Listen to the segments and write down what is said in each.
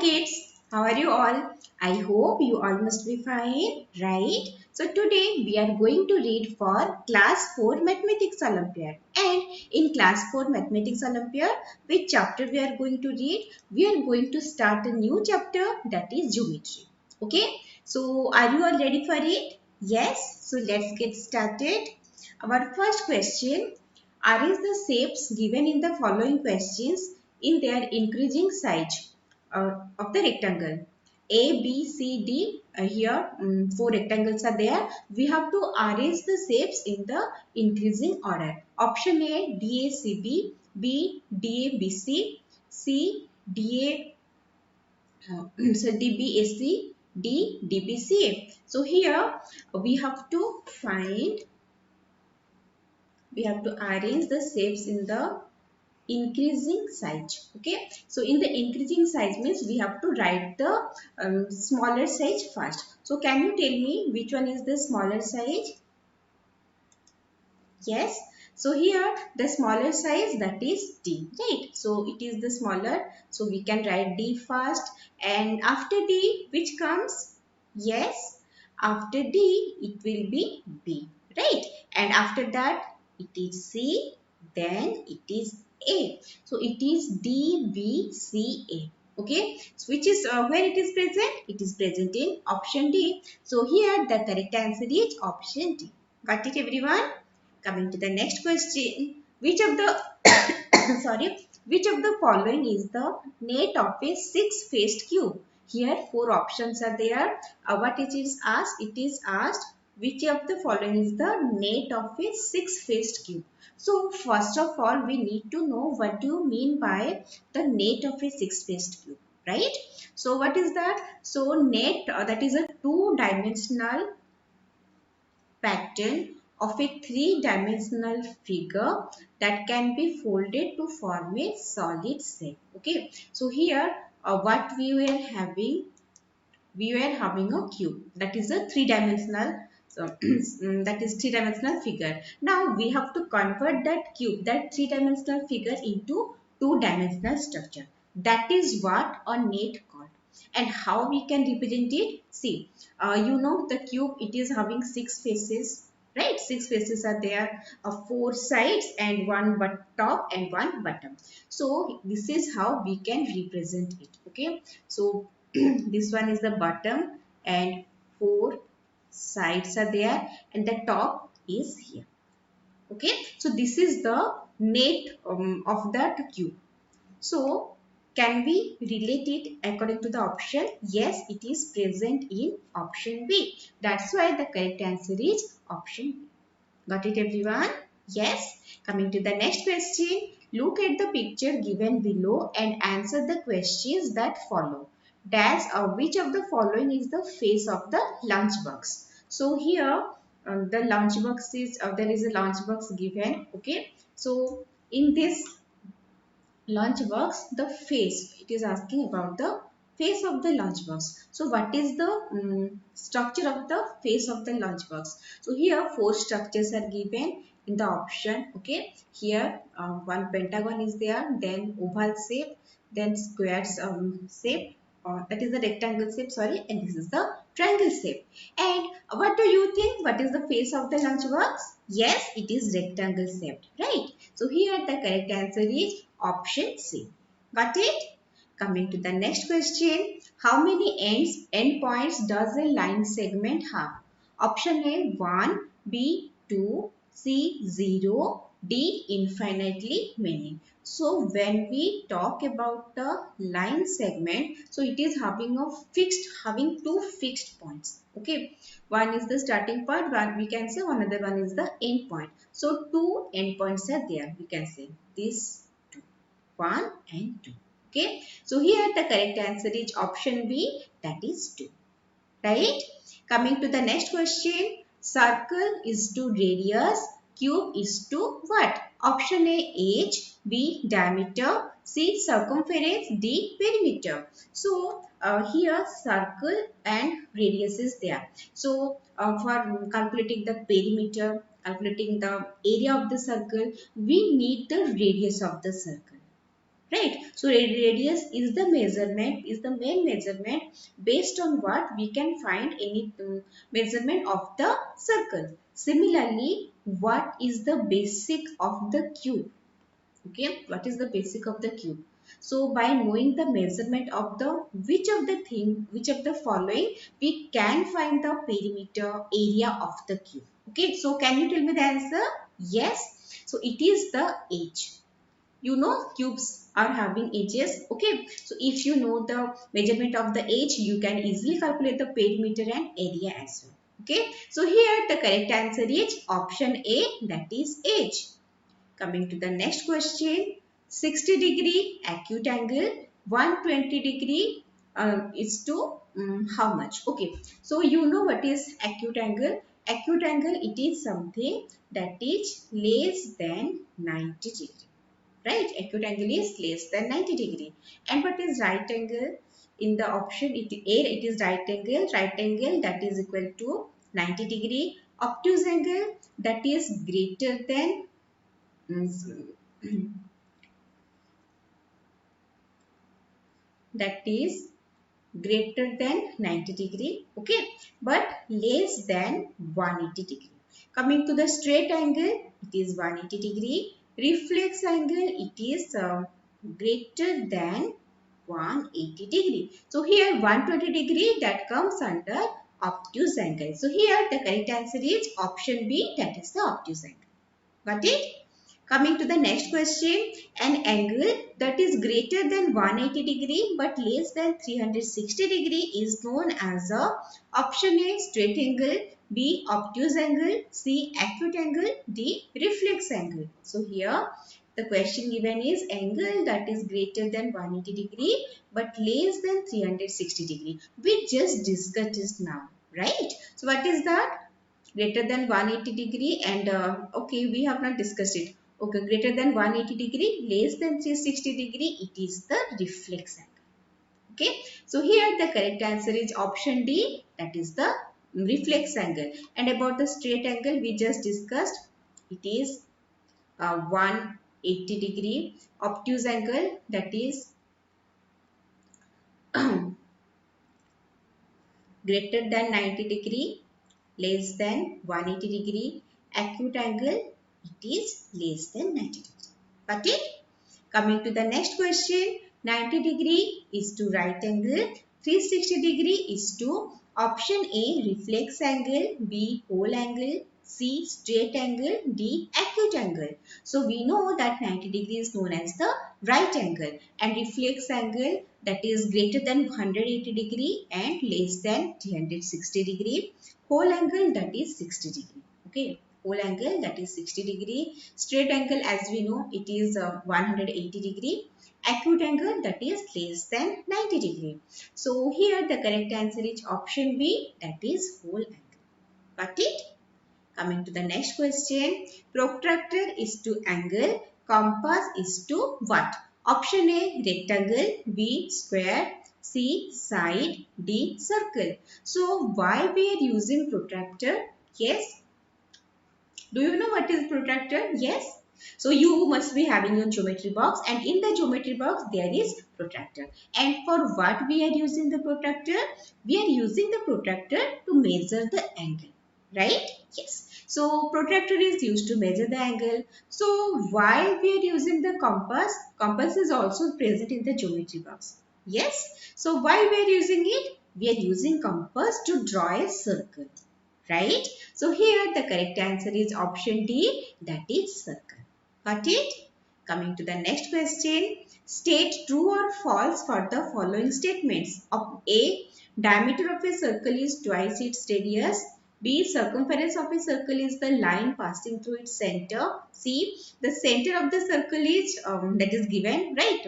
kids, how are you all? I hope you all must be fine, right? So today we are going to read for class 4 mathematics Olympiad. And in class 4 mathematics Olympiad, which chapter we are going to read? We are going to start a new chapter, that is geometry. Okay, so are you all ready for it? Yes, so let's get started. Our first question: arrange the shapes given in the following questions in their increasing size of the rectangle. A, B, C, D. Here, four rectangles are there. We have to arrange the shapes in the increasing order. Option A, D, A, C, B. B, D, A, B, C. C, D, A, so D, B, A, C. D, D, B, C, A. So here we have to arrange the shapes in the increasing size. Okay, so in the increasing size means we have to write the smaller size first. So can you tell me which one is the smaller size? Yes, so here the smaller size, that is D, right? So it is the smaller, so we can write D first, and after D which comes? Yes, after D it will be B, right? And after that it is C, then it is A. So it is D, B, C, A. Okay, so which is where it is present? It is present in option D. So here the correct answer is option D. Got it, everyone? Coming to the next question, which of the which of the following is the net of a six-faced cube? Here four options are there. What it is asked? It is asked which of the following is the net of a six-faced cube. So first of all, we need to know what do you mean by the net of a six-faced cube, right? So what is that? So net, that is a two-dimensional pattern of a three-dimensional figure that can be folded to form a solid shape. Okay, so here what we were having a cube, that is a three-dimensional, so that is three-dimensional figure. Now we have to convert that cube, that three-dimensional figure, into two-dimensional structure. That is what a net called. And how we can represent it? See, you know the cube, it is having six faces, right? Six faces are there, four sides and one top and one bottom. So this is how we can represent it. Okay, so this one is the bottom and four sides are there and the top is here. Okay, so this is the net of that cube. So can we relate it according to the option? Yes, it is present in option B. That's why the correct answer is option B. Got it, everyone? Yes. Coming to the next question. Look at the picture given below and answer the questions that follow. Dash which of the following is the face of the lunchbox? So here the lunchbox is, there is a lunchbox given. Okay. So in this lunchbox, the face, it is asking about the face of the lunchbox. So what is the structure of the face of the lunchbox? So here four structures are given in the option. Okay, here one pentagon is there, then oval shape, then square shape, that is the rectangle shape, sorry, and this is the triangle shape. And what do you think? What is the face of the lunchbox? Yes, it is rectangle shaped, right? So here the correct answer is option C. Got it? Coming to the next question. How many endpoints does a line segment have? Option A 1, B 2, C 0, D infinitely many. So when we talk about the line segment, so it is having two fixed points. Okay, one is the starting point, one we can say, another one is the end point. So two endpoints are there. We can say this two, 1 and 2. Okay, so here the correct answer is option B, that is 2. Right? Coming to the next question. Circle is to radius, cube is to what? Option A age, B diameter, C circumference, D perimeter. So here circle and radius is there. So for calculating the perimeter, calculating the area of the circle, we need the radius of the circle. right? So radius is the measurement, is the main measurement based on what we can find any measurement of the circle. Similarly, what is the basic of the cube? Okay, what is the basic of the cube? So by knowing the measurement of the which of the following, we can find the perimeter area of the cube. Okay, so can you tell me the answer? Yes. So it is the edge. You know cubes are having edges. Okay, so if you know the measurement of the edge, you can easily calculate the perimeter and area as well. Okay, so here the correct answer is option A, that is edge. Coming to the next question, 60-degree acute angle, 120-degree is to how much? Okay, so you know what is acute angle. Acute angle, it is something that is less than 90 degree, right? Acute angle is less than 90 degree. And what is right angle? In the option A, it is right angle. Right angle, that is equal to 90 degree. Obtuse angle, that is greater than that is greater than 90 degree, okay, but less than 180 degree. Coming to the straight angle, it is 180 degree. Reflex angle, it is greater than 180 degree. So here 120 degree, that comes under obtuse angle. So here the correct answer is option B, that is the obtuse angle. Got it? Coming to the next question, an angle that is greater than 180 degree but less than 360 degree is known as a option A, straight angle, B, obtuse angle, C, acute angle, D, reflex angle. So here the question given is angle that is greater than 180 degree but less than 360 degree. We just discussed this now, right? So what is that? Greater than 180 degree and okay, we have not discussed it. Okay, greater than 180 degree, less than 360 degree, it is the reflex angle. Okay, so here the correct answer is option D, that is the reflex angle. And about the straight angle, we just discussed, it is 180 degree. Obtuse angle, that is greater than 90 degree, less than 180 degree. Acute angle, it is less than 90 degree. Got it? Coming to the next question, 90 degree is to right angle, 360 degree is to option A, reflex angle, B, whole angle, C, straight angle, D, acute angle. So we know that 90 degree is known as the right angle and reflex angle, that is greater than 180 degree and less than 360 degree. Whole angle, that is 60 degree. Okay, whole angle, that is 60 degree. Straight angle, as we know, it is 180 degree. Acute angle, that is less than 90 degree. So here the correct answer is option B, that is whole angle. Got it? Coming to the next question, protractor is to angle, compass is to what? Option A, rectangle, B, square, C, side, D, circle. So why we are using protractor? Yes. Do you know what is protractor? Yes. So you must be having your geometry box and in the geometry box there is protractor. And for what we are using the protractor? We are using the protractor to measure the angle. Right? Yes. So protractor is used to measure the angle. So why we are using the compass? Compass is also present in the geometry box. Yes. So why we are using it? We are using compass to draw a circle. Right? So here the correct answer is option D, that is circle. Got it? Coming to the next question. State true or false for the following statements. A, diameter of a circle is twice its radius. B, circumference of a circle is the line passing through its center. C, the center of the circle is that is given, right?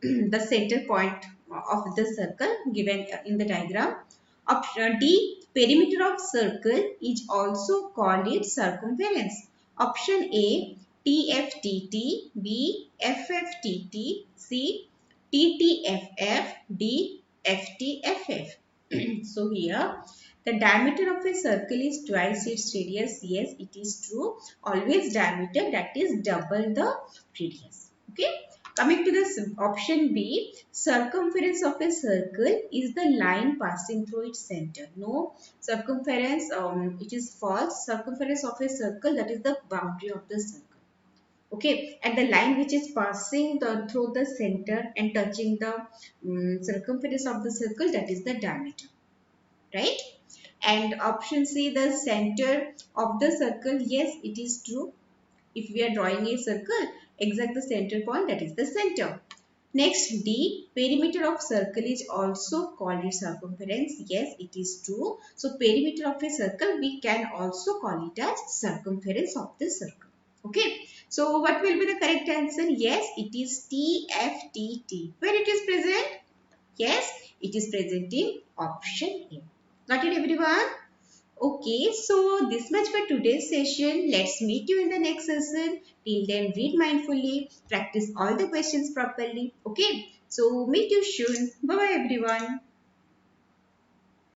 The center point of the circle given in the diagram. Option D, perimeter of circle is also called its circumference. Option A, TFTT, B, FFTT, C, TTFF, D, FTFF. So here, the diameter of a circle is twice its radius. Yes, it is true. Always diameter, that is double the radius. Okay. Coming to this option B, circumference of a circle is the line passing through its center. No, circumference, it is false. Circumference of a circle, that is the boundary of the circle. Okay, and the line which is passing through the center and touching the circumference of the circle, that is the diameter, right? And option C, the center of the circle, yes, it is true. If we are drawing a circle, exact the center point, that is the center. Next, D, perimeter of circle is also called its circumference. Yes, it is true. So, perimeter of a circle, we can also call it as circumference of the circle. Okay. So, what will be the correct answer? Yes, it is TFTT. Where it is present? Yes, it is present in option A. Got it, everyone? Okay, so this much for today's session. Let's meet you in the next session. Till then, read mindfully, practice all the questions properly. Okay, so meet you soon. Bye bye, everyone.